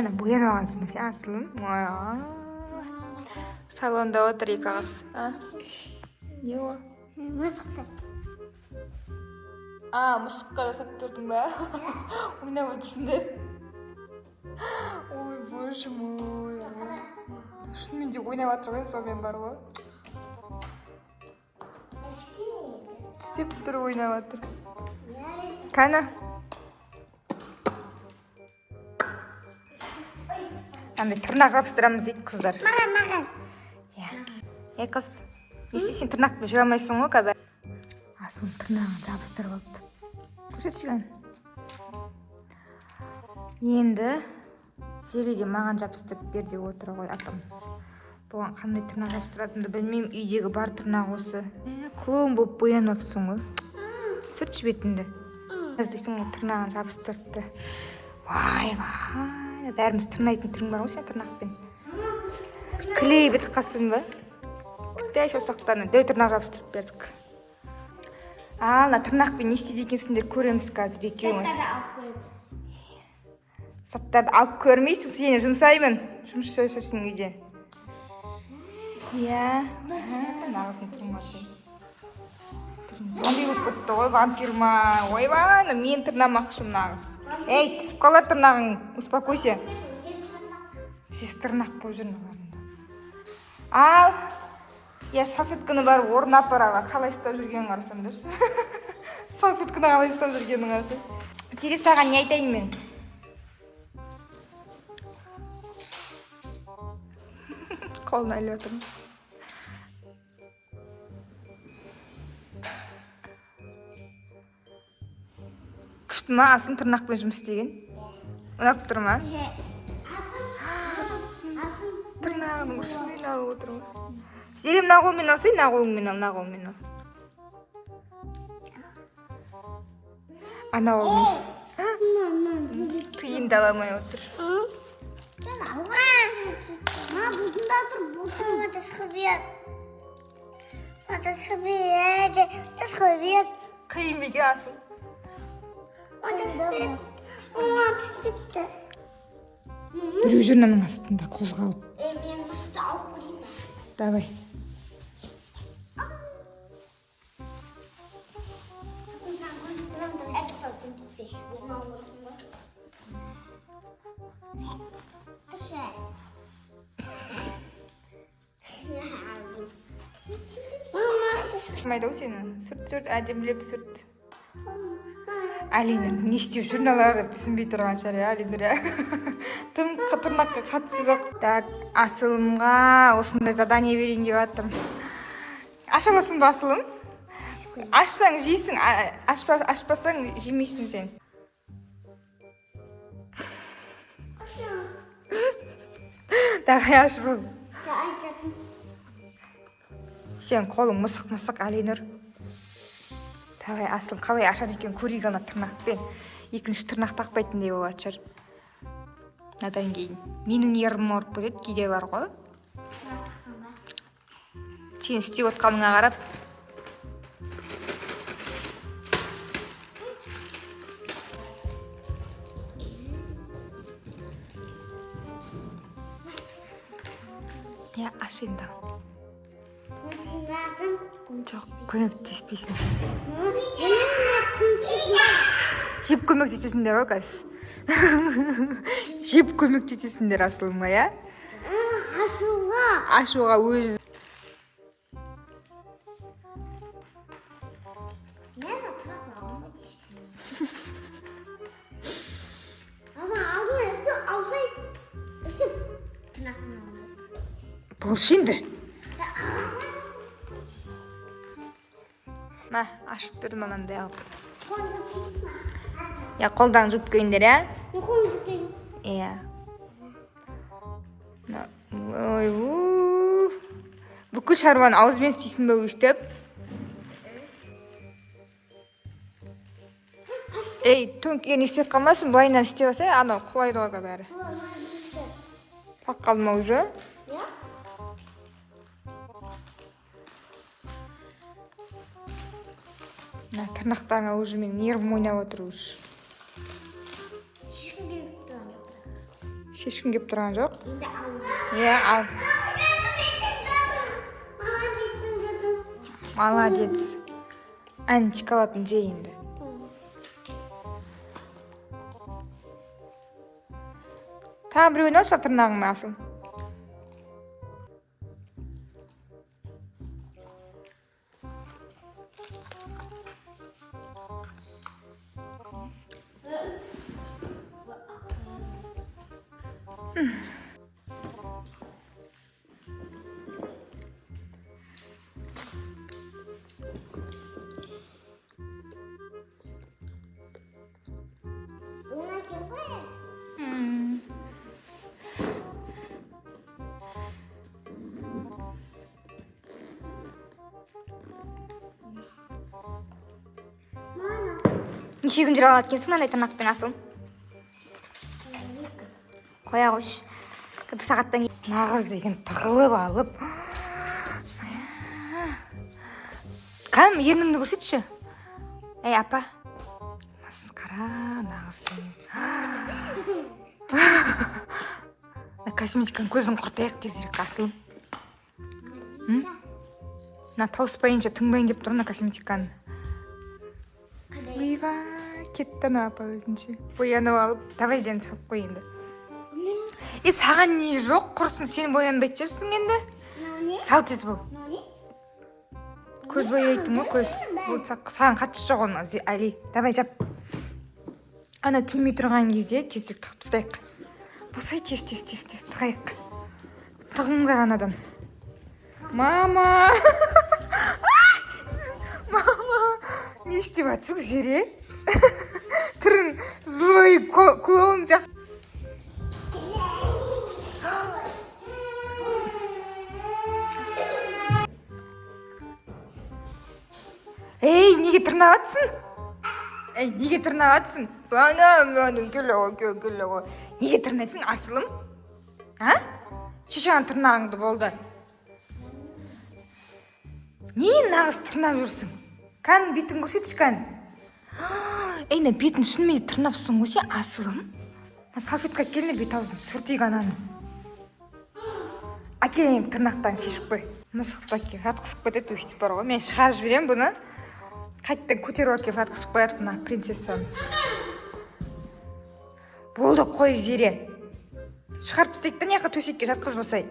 Ана боянып алғансың ба сен асылым? Салонда отыр екі қыз. Не ол? Мысықты. Мысыққа жасап бердің ба? Ойнап отырсың деп. Ой, боже мой. Шынымен де ойнап жатыр ғой, сонымен бар ғой. Тістеп тұр, ойнап жатыр. Кәні? Андай тырнақ жабыстырамыз дейді қыздар. Маған. Ей қыз, несе сен тырнақпен жүре алмайсың ғой кәбі? Асылым тырнағын жабыстырып алды. Көрсет жүрген. Енді Зереде маған жабыстырып бер деп отыр ғой атамыз. Бұған қандай тырнақ жабыстыратынымды білмеймін, үйдегі бар тырнақ осы. Клоун болып бояныпсың ғой. Сүртші бетіңді. Дейсің ғой тырнағын жабыстырды. Вай, бәріміз тырнайтын түрің бар ғой сен тырнақпен. Клей бітіп қалсын ба? Дәй саусақтарына дөй тырнақ жабыстырып бердік. Ана тырнақпен не істейді екенсіңдер көреміз қазір екеуіңіз. Заттарды алып көрмейсің, сені жұмсаймын. Жұмыс жасайсың үйде. Иә. Нағызын тұрмасын. Зомби болып кетті ғой, вампир ма? Ойбай, мен тырнамақшым нағыз. Ей, түсіп қалар тырнағың. Успокойся. Сіз тырнақ болып жүрмелерінде. Ал, я салфетканы барып орнына апараға қалай ұстап жүргенін қарасам дұршы. Салфетканы қалай ұстап жүргенін қарасам. Сири саған не айтайын мен? Қолын айлы отырмын. Күшті ма асын тырнақпен жұмыс істеген? Ұнап тұр ма? Тырнағының ұшымен алып отырмын. Зерем мына қолмен алсай, мына қолмен ал. Ана қолмен. Тиынды аламай отыр. Бұдында тұр, бұдында тасқыбет. Қиын беге асыл. Тасқыбет. Біреу жұрнаның астында қозғалып. Мен бұсты алып көрейін. Давай. Майдау сені. Сүрт, әдемлеп сүрт. Алина не істеп журналар деп түсінбей тұрған шығар, Алина. Тым тырнаққа қатысы жоқ. Так, асылымға осындай задание берейін деп жатырмын. Аша аласың ба асылым? Ашсаң жейсің, ашпасаң жемейсің сен. Давай ашып ал. Сен қолың мысық, Алинұр. Давай асылым қалай ашады екен көрейік ана тырнақпен. Екінші тырнақ тақпайтындай болады шығар. Надан кейін. Менің ерім орып кетеді, кейде бар ғой. Сен істеп отқаныңа қарап. Я аш енді. Жоқ, көмектеспейсің сен. Жеп көмектесесіңдер ғой қазір. Жеп көмектесесіңдер асылыма, я? Ашуға өз. Болшы енді. Ма, ашып бердім анандай алып. Я, қолдан жұп көйіндер, я? Қолдан жұп көйін. Иә. Ой, бүкіл шаруаны ауызбен істейсің бе өштіп? Ей, төңкеге не істеп қалмасын, былайынан істеп алса, анау құлайды ғой бәрі. Пақ қалды ма уже? Тырнақтарыңа уже мен нервім ойнап отыр уже. ешкім келіп тұрған жоқ. Енді ал. Иә, ал. Мама бетін дедім. Молодец. Ән шоколадын же енді. Тағы біреуін алшы тырнағыңа Асыл. Ona kim koyar? Mana? Неше күн жүре алады екенсің андай тырнақпен Асыл? Қоя қойш. Бір сағаттан кейін нағыз деген тығылып алып. Кәм, ерніңді көрсетші. Ей, апа. Масқара, нағыз деген. Косметиканың көзін құртайық тезірек Асыл. На тауыспайынша тыңдайын деп тұр на косметиканы. Ойба, кетті ана апа өзінше. Боянып алып, давай дені салып қой енді. Саған не жоқ, құрсын сен боянбайды жүрсің енді. Nani? Сал тез бол. Nani? Көз бояйтын ғой, көз. Бұл саған қатысы жоқ оны, Али. Давай жап. Ана тимей тұрған кезде тезірек тығып тастайық. Босай тез тығайық. Тығыңдар анадан. Мама! Мама! Не істеп жатсың, Зере? Түрің злой клоун сияқты. Ей, неге тырнап жатсың? Ей, неге тырнап жатсың? Келе ғой. Неге тырнайсың, Асылым? А? Шешаған тырнағыңды болды. Не нағыз тырнап жүрсің? Кәнің бетін көрсетші кән. Ей, на бетін шынымен тырнапсың өсе, Асылым? Салфетка келіне бет аузын сүртейік ананы. Әкелейін тырнақтан шешіп қой. Мысықты әке қатқысып кетеді өстіп бар ғой. Мен шығарып жіберем бұны. Қайттан көтеріп әке қатқысып қояды бұна принцессамыз. Болды қой Зере. Шығарып тастайық та неққа төсекке жатқызбасай.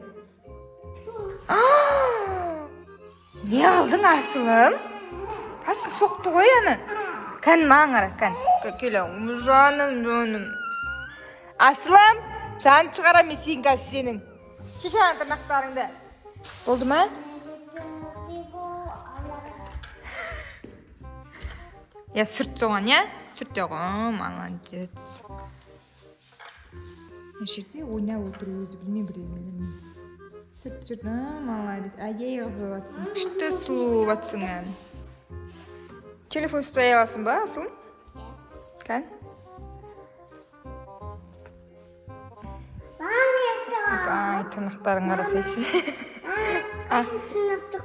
Не алдың Асылым? Тасын соқты ғой аны. Кән маған қара, кән. Келе, жаным. Асылым, жан шығара месейін қазір сенің. Шешаған тырнақтарыңды. Болды ма? Я сүрт соған, я? Сүрт оған, молодец. Жерде ойнап отыр өзі, білмей. Сүрт, молодец. Әдей қызып атсың. Күшті сұлу атсың ән. Телефон ұстай аласың ба, Асылым? Кән? Bana ne sıra? Ay, tırnakların arası işi. Tırnaktı